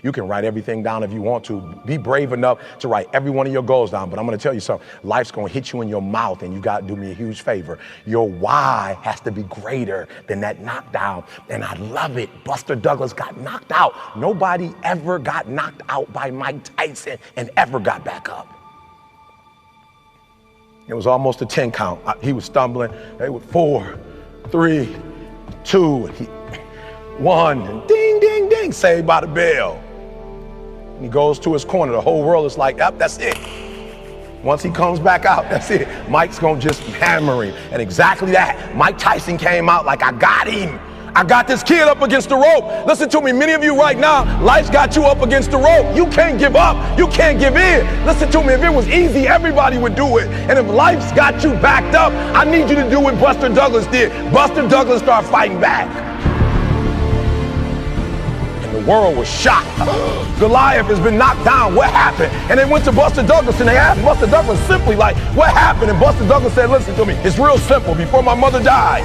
You can write everything down if you want to. Be brave enough to write every one of your goals down. But I'm going to tell you something. Life's going to hit you in your mouth, and you got to do me a huge favor. Your why has to be greater than that knockdown. And I love it. Buster Douglas got knocked out. Nobody ever got knocked out by Mike Tyson and ever got back up. It was almost a 10 count. He was stumbling. They were 4, 3, 2, 1, and ding, ding, ding, saved by the bell. And he goes to his corner. The whole world is like, yep, that's it. Once he comes back out, that's it. Mike's gonna just hammer him. And exactly that. Mike Tyson came out like, I got him. I got this kid up against the rope. Listen to me, many of you right now, life's got you up against the rope. You can't give up, you can't give in. Listen to me, if it was easy, everybody would do it. And if life's got you backed up, I need you to do what Buster Douglas did. Buster Douglas started fighting back. And the world was shocked. Goliath has been knocked down, what happened? And they went to Buster Douglas and they asked Buster Douglas simply like, what happened? And Buster Douglas said, listen to me, it's real simple. Before my mother died,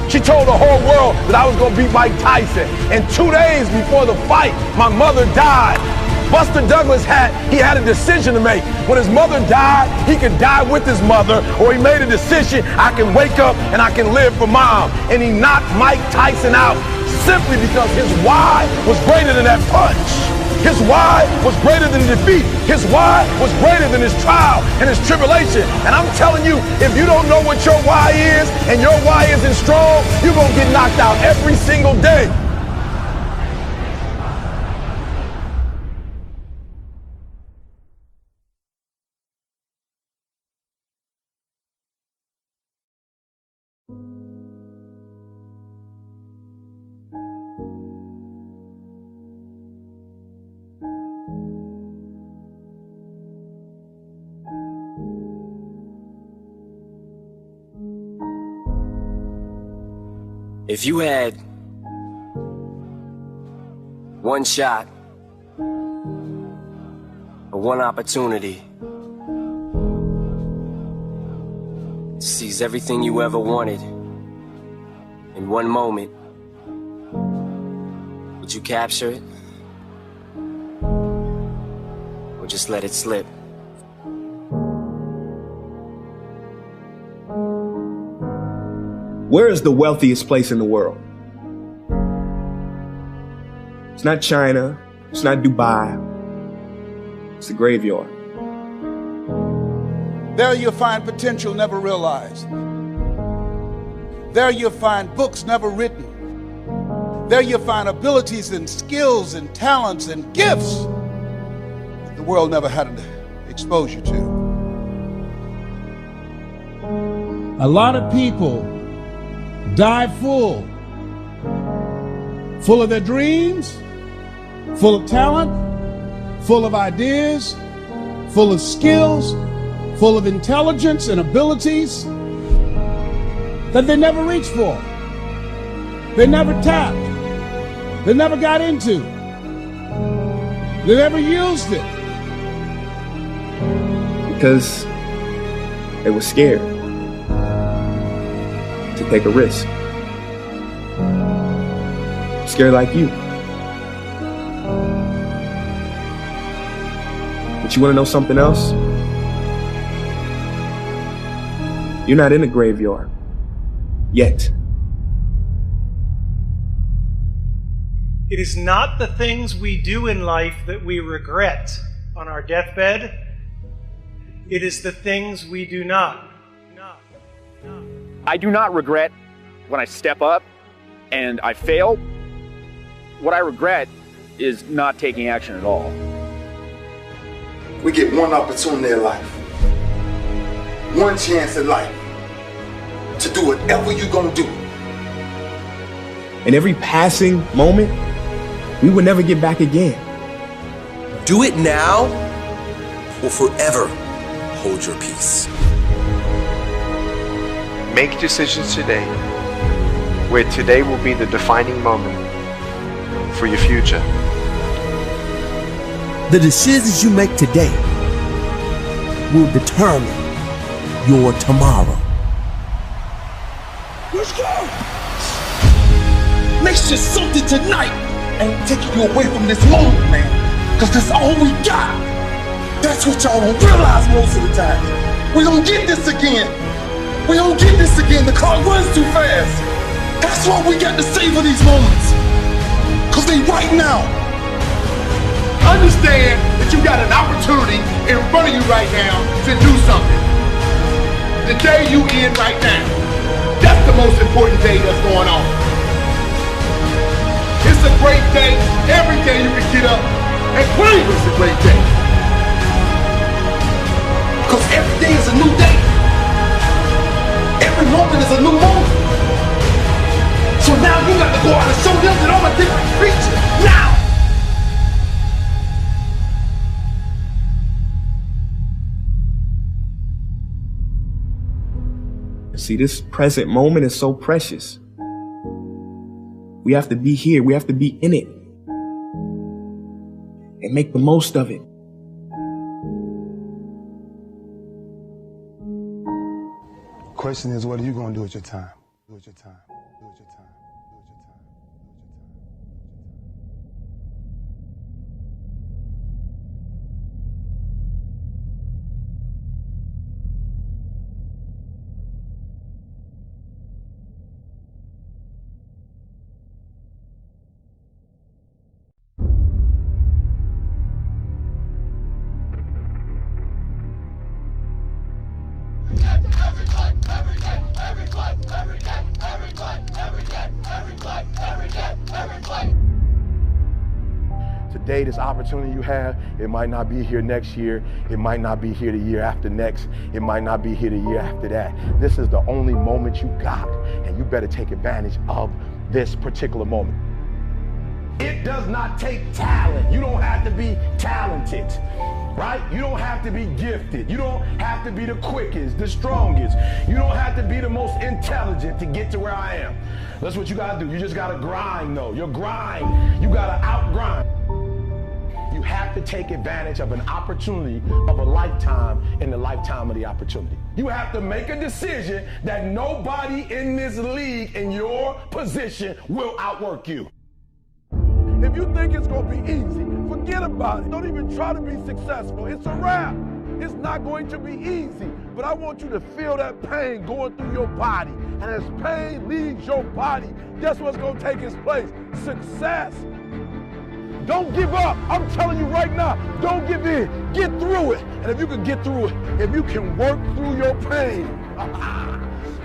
she told the whole world that I was gonna beat Mike Tyson. And 2 days before the fight, my mother died. Buster Douglas had a decision to make. When his mother died, he could die with his mother, or he made a decision, I can wake up and I can live for mom. And he knocked Mike Tyson out simply because his why was greater than that punch. His why was greater than defeat. His why was greater than his trial and his tribulation. And I'm telling you, if you don't know what your why is and your why isn't strong, you're going to get knocked out every single day. If you had one shot or one opportunity to seize everything you ever wanted in one moment, would you capture it or just let it slip? Where is the wealthiest place in the world? It's not China, it's not Dubai, it's the graveyard. There you'll find potential never realized. There you'll find books never written. There you'll find abilities and skills and talents and gifts that the world never had to expose you to. A lot of people die full of their dreams, full of talent, full of ideas, full of skills, full of intelligence and abilities that they never reached for. They never tapped. They never got into. They never used it. Because they were scared to take a risk. Scared like you. But you want to know something else? You're not in a graveyard. Yet. It is not the things we do in life that we regret on our deathbed. It is the things we do not. I do not regret when I step up and I fail. What I regret is not taking action at all. We get one opportunity in life, one chance in life to do whatever you're gonna do. In every passing moment, we will never get back again. Do it now or forever hold your peace. Make decisions today, where today will be the defining moment for your future. The decisions you make today will determine your tomorrow. Let's go! Let's just something tonight and take you away from this moment, man. Because that's all we got. That's what y'all don't realize most of the time. We don't get this again. We don't get this again. The clock runs too fast. That's why we got to savor these moments. Because they right now. Understand that you got an opportunity in front of you right now to do something. The day you in right now. That's the most important day that's going on. It's a great day. Every day you can get up and claim it's a great day. Because every day is a new day. Every moment is a new moment. So now you got to go out and show them that I'm a different creature. Now! See, this present moment is so precious. We have to be here. We have to be in it. And make the most of it. Question is, what are you going to do with your time? Do with your time. Do with your time. Do with your time. Today, this opportunity you have, it might not be here next year. It might not be here the year after next. It might not be here the year after that. This is the only moment you got, and you better take advantage of this particular moment. It does not take talent. You don't have to be talented, right? You don't have to be gifted. You don't have to be the quickest, the strongest. You don't have to be the most intelligent to get to where I am. That's what you gotta do. You just gotta grind, though. Your grind, you gotta outgrind. You have to take advantage of an opportunity of a lifetime in the lifetime of the opportunity. You have to make a decision that nobody in this league in your position will outwork you. If you think it's gonna be easy, forget about it. Don't even try to be successful. It's a wrap. It's not going to be easy, but I want you to feel that pain going through your body. And as pain leaves your body, guess what's gonna take its place? Success. Don't give up. I'm telling you right now, don't give in. Get through it. And if you can get through it, if you can work through your pain,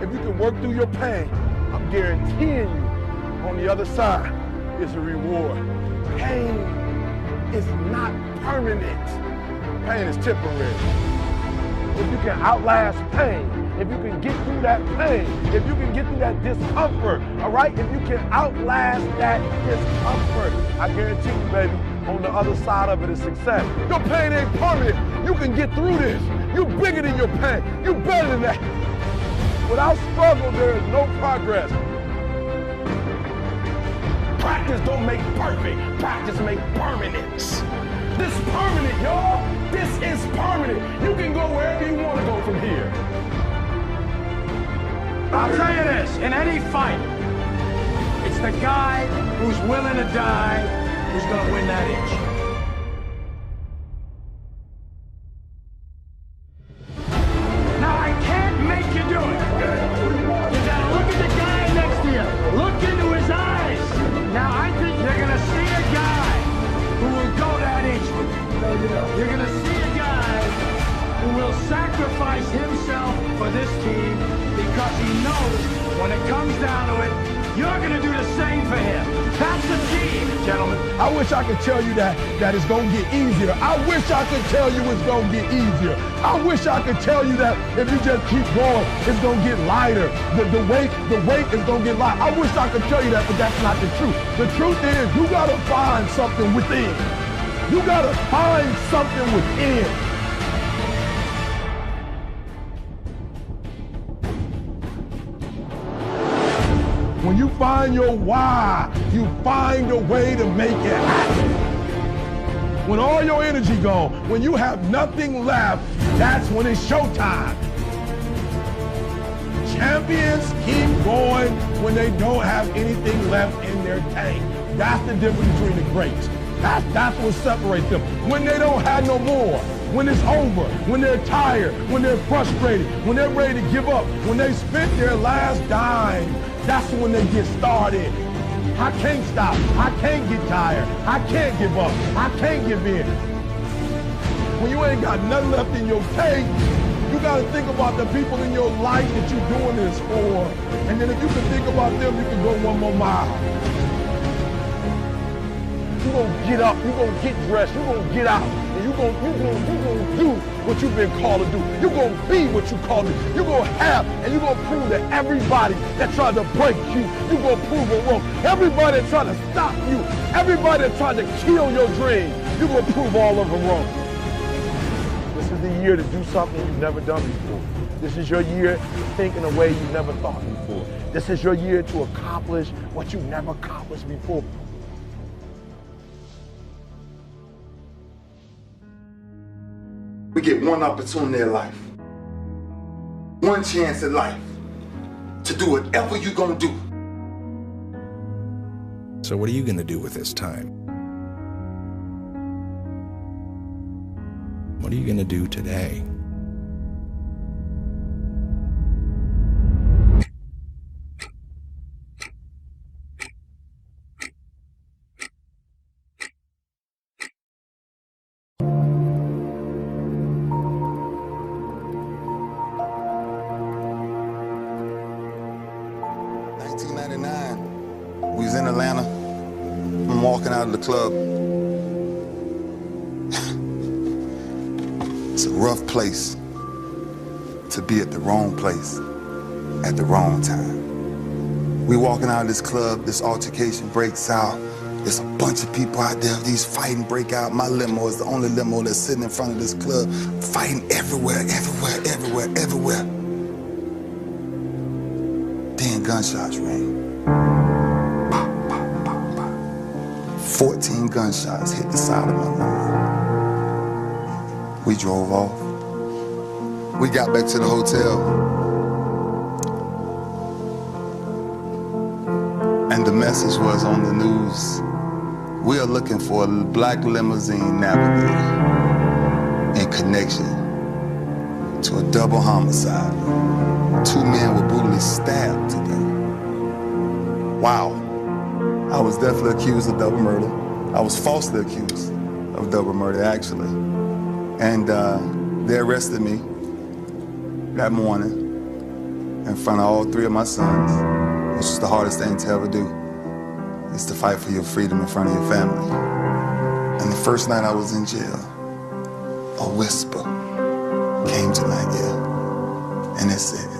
if you can work through your pain, I'm guaranteeing you on the other side is a reward. Pain is not permanent. Pain is temporary. If you can outlast pain, if you can get through that pain, if you can get through that discomfort, all right? If you can outlast that discomfort, I guarantee you, baby, on the other side of it is success. Your pain ain't permanent. You can get through this. You're bigger than your pain. You're better than that. Without struggle, there is no progress. Practice don't make perfect. Practice make permanence. This is permanent, y'all. This is permanent. You can go wherever you want to go from here. I'll tell you this, in any fight, it's the guy who's willing to die who's going to win that inch. Now, I can't make you do it. You got to look at the guy next to you. Look into his eyes. Now, I think you're going to see a guy who will go that inch with you. You're going to see a guy who will sacrifice himself for this team because he knows when it comes down to it, you're going to do the same for him. That's the team, gentlemen. I wish I could tell you that it's going to get easier. I wish I could tell you it's going to get easier. I wish I could tell you that if you just keep going, it's going to get lighter. The weight is going to get lighter. I wish I could tell you that, but that's not the truth. The truth is you got to find something within. You got to find something within. When you find your why, you find a way to make it happen. When all your energy gone, when you have nothing left, that's when it's showtime. Champions keep going when they don't have anything left in their tank. That's the difference between the greats. That's what separates them. When they don't have no more, when it's over, when they're tired, when they're frustrated, when they're ready to give up, when they spent their last dime, that's when they get started. I can't stop. I can't get tired. I can't give up. I can't give in. When you ain't got nothing left in your tank, you got to think about the people in your life that you're doing this for. And then if you can think about them, you can go one more mile. You're going to get up. You're going to get dressed. You're going to get out. And you're going to do what you've been called to do. You're going to be what you called to do. You're going to have, and you're going to prove to everybody that tried to break you, you're going to prove them wrong. Everybody that tried to stop you, everybody that tried to kill your dream, you're going to prove all of them wrong. This is the year to do something you've never done before. This is your year to think in a way you've never thought before. This is your year to accomplish what you've never accomplished before. We get one opportunity in life, one chance in life to do whatever you're gonna do. So what are you gonna do with this time? What are you gonna do today? We was in Atlanta. I'm walking out of the club. It's a rough place to be at the wrong place at the wrong time. We walking out of this club, this altercation breaks out. There's a bunch of people out there, these fighting break out. My limo is the only limo that's sitting in front of this club, fighting everywhere, everywhere, everywhere, everywhere. Then gunshots ring. 14 gunshots hit the side of my limo. We drove off. We got back to the hotel. And the message was on the news. We are looking for a black limousine navigator in connection to a double homicide. 2 men were brutally stabbed today. Wow. I was definitely accused of double murder. I was falsely accused of double murder, actually. And they arrested me that morning in front of all 3 of my sons, which is the hardest thing to ever do, is to fight for your freedom in front of your family. And the first night I was in jail, a whisper came to my ear, and it said,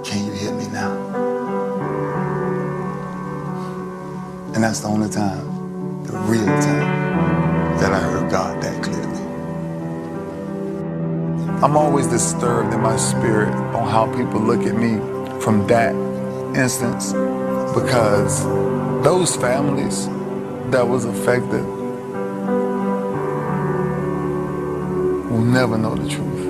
"Can you hear me now?" And that's the only time, the real time, that I heard God that clearly. I'm always disturbed in my spirit on how people look at me from that instance, because those families that was affected will never know the truth.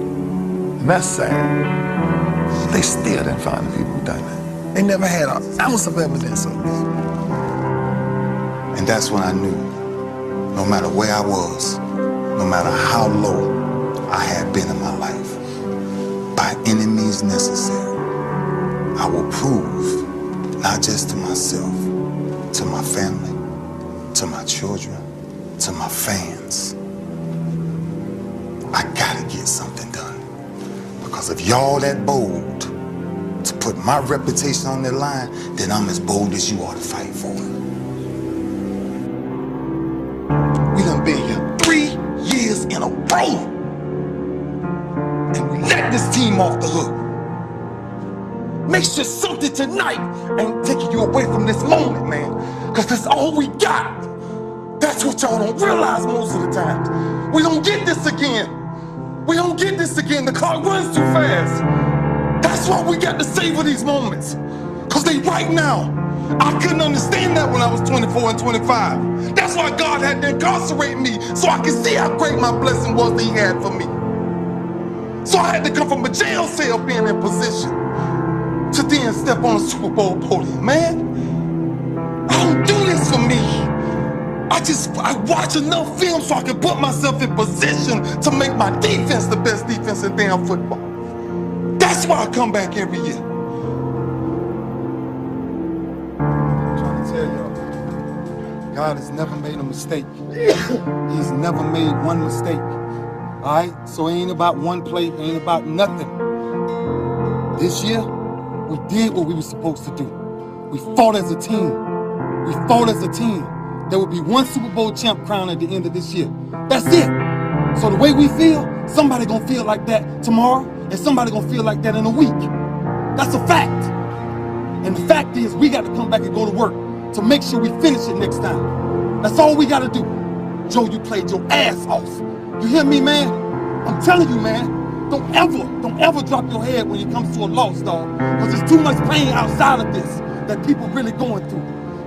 And that's sad. They still didn't find the people who done it. They never had an ounce of evidence of it. And that's when I knew, no matter where I was, no matter how low I had been in my life, by any means necessary, I will prove, not just to myself, to my family, to my children, to my fans, I gotta get something done. Because if y'all that bold to put my reputation on the line, then I'm as bold as you are to fight for it. We done been here 3 years in a row, and we let this team off the hook. Make sure something tonight ain't taking you away from this moment, man, because that's all we got. That's what y'all don't realize most of the times. We don't get this again. We don't get this again. The clock runs too fast. That's why we got to savor these moments, because they right now. I couldn't understand that when I was 24 and 25. That's why God had to incarcerate me, so I could see how great my blessing was that He had for me. So I had to come from a jail cell being in position to then step on a Super Bowl podium, man. I don't do this for me. I I watch enough film so I can put myself in position to make my defense the best defense in damn football. That's why I come back every year. I'm trying to tell y'all, God has never made a mistake. He's never made one mistake. All right? So it ain't about one play, it ain't about nothing. This year, we did what we were supposed to do. We fought as a team. We fought as a team. There will be one Super Bowl champ crown at the end of this year. That's it. So the way we feel, somebody gonna feel like that tomorrow, and somebody gonna feel like that in a week. That's a fact. And the fact is, we got to come back and go to work to make sure we finish it next time. That's all we gotta do. Joe, you played your ass off. You hear me, man? I'm telling you, man. Don't ever drop your head when it comes to a loss, dog. Because there's too much pain outside of this that people really going through.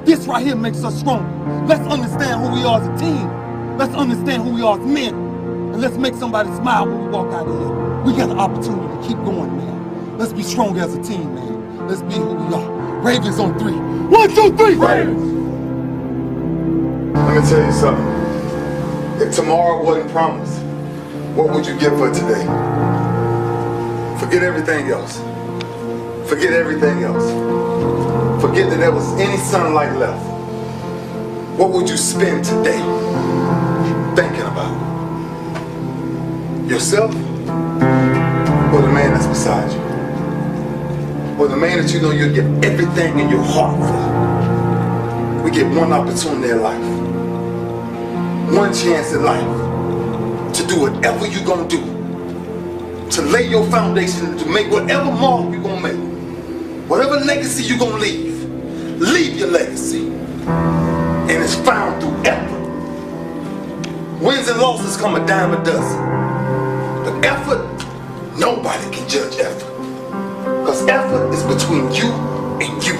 This right here makes us strong. Let's understand who we are as a team. Let's understand who we are as men. And let's make somebody smile when we walk out of here. We got an opportunity to keep going, man. Let's be strong as a team, man. Let's be who we are. Ravens on 3. 1, 2, 3, Ravens! Let me tell you something. If tomorrow wasn't promised, what would you give for today? Forget everything else. Forget everything else. Forget that there was any sunlight left. What would you spend today thinking about? Yourself or the man that's beside you? Or the man that you know you'll give everything in your heart for? We get one opportunity in life. One chance in life to do whatever you're gonna do. To lay your foundation, to make whatever mark you're gonna make. Whatever legacy you're gonna leave. Leave your legacy. And it's found through effort. Wins and losses come a dime a dozen. But effort, nobody can judge effort. Because effort is between you and you.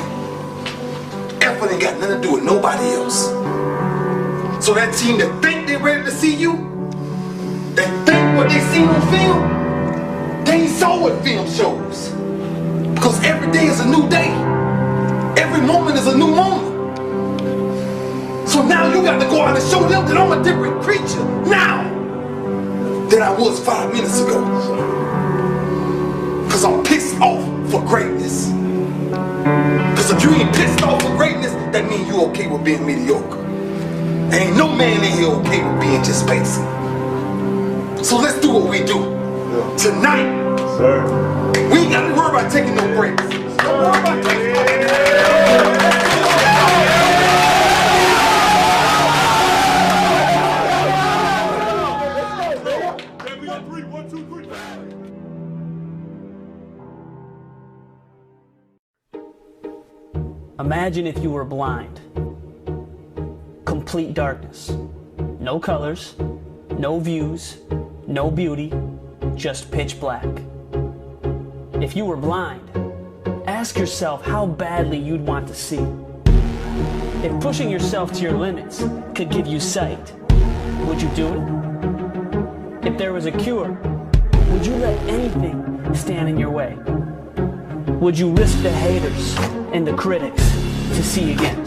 Effort ain't got nothing to do with nobody else. So that team that think they're ready to see you, that think what they seen on film, they ain't saw what film shows. Because every day is a new day. Every moment is a new moment. So now you got to go out and show them that I'm a different creature now than I was 5 minutes ago. Because I'm pissed off for greatness. Because if you ain't pissed off for greatness, that means you okay with being mediocre. Ain't no man in here okay with being just basic. So let's do what we do. Tonight, we ain't got to worry about taking no breaks. Don't worry about taking no breaks. Imagine if you were blind. Complete darkness. No colors, no views, no beauty, just pitch black. If you were blind, ask yourself how badly you'd want to see. If pushing yourself to your limits could give you sight, would you do it? If there was a cure, would you let anything stand in your way? Would you risk the haters and the critics to see again?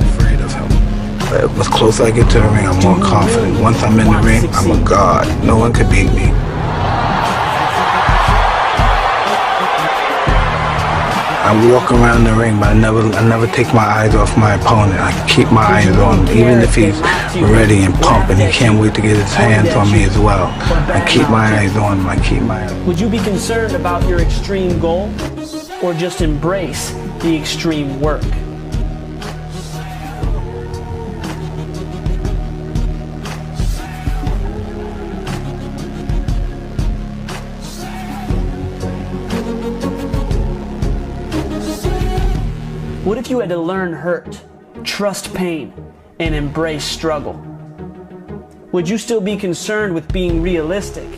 Afraid of him. But the closer I get to the ring, I'm more confident. Once I'm in the ring, I'm a god. No one could beat me. I walk around the ring, but I never take my eyes off my opponent. I keep my eyes on him, even if he's ready and pumping. He can't wait to get his hands on me as well. I keep my eyes on him. Would you be concerned about your extreme goal, or just embrace the extreme work? What if you had to learn hurt, trust pain, and embrace struggle? Would you still be concerned with being realistic?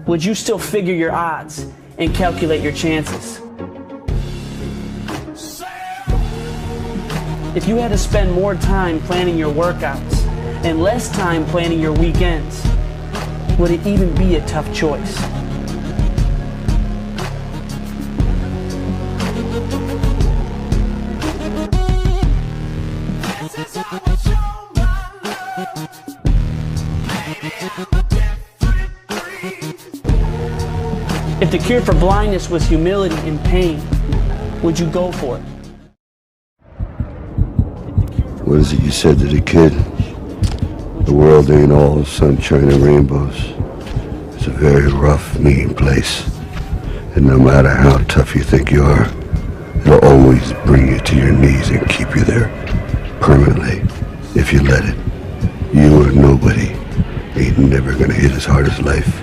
Would you still figure your odds and calculate your chances? If you had to spend more time planning your workouts and less time planning your weekends, would it even be a tough choice? If the cure for blindness was humility and pain, would you go for it? What is it you said to the kid? The world ain't all sunshine and rainbows. It's a very rough, mean place. And no matter how tough you think you are, it'll always bring you to your knees and keep you there permanently if you let it. You or nobody ain't never gonna hit as hard as life.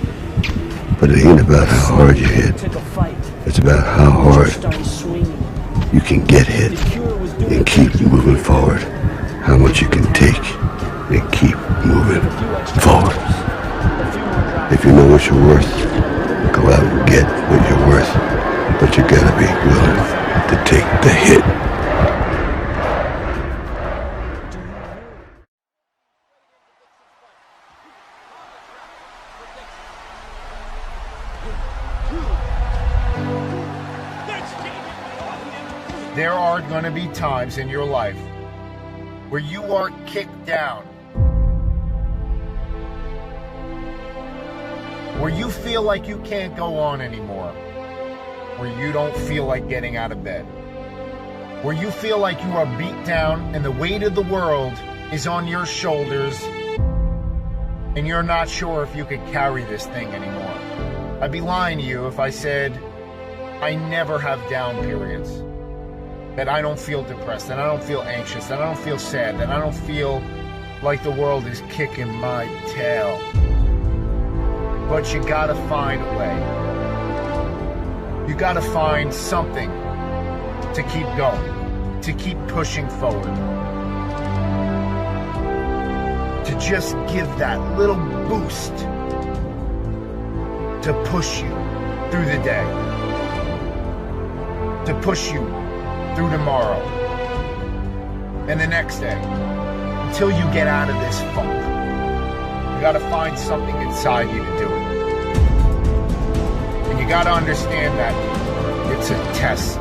But it ain't about how hard you hit. It's about how hard you can get hit and keep moving forward. How much you can take and keep moving forward. If you know what you're worth, go out and get what you're worth. But you gotta be willing to take the hit. There are going to be times in your life where you are kicked down, where you feel like you can't go on anymore, where you don't feel like getting out of bed, where you feel like you are beat down and the weight of the world is on your shoulders and you're not sure if you could carry this thing anymore. I'd be lying to you if I said I never have down periods. That I don't feel depressed, that I don't feel anxious, that I don't feel sad, that I don't feel like the world is kicking my tail. But you gotta find a way. You gotta find something to keep going, to keep pushing forward. To just give that little boost to push you through the day. To push you through tomorrow and the next day until you get out of this funk. You gotta find something inside you to do it. And you gotta understand that it's a test.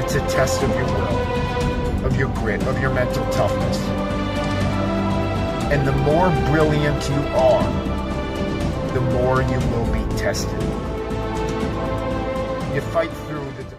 It's a test of your will, of your grit, of your mental toughness. And the more brilliant you are, the more you will be tested. You fight through the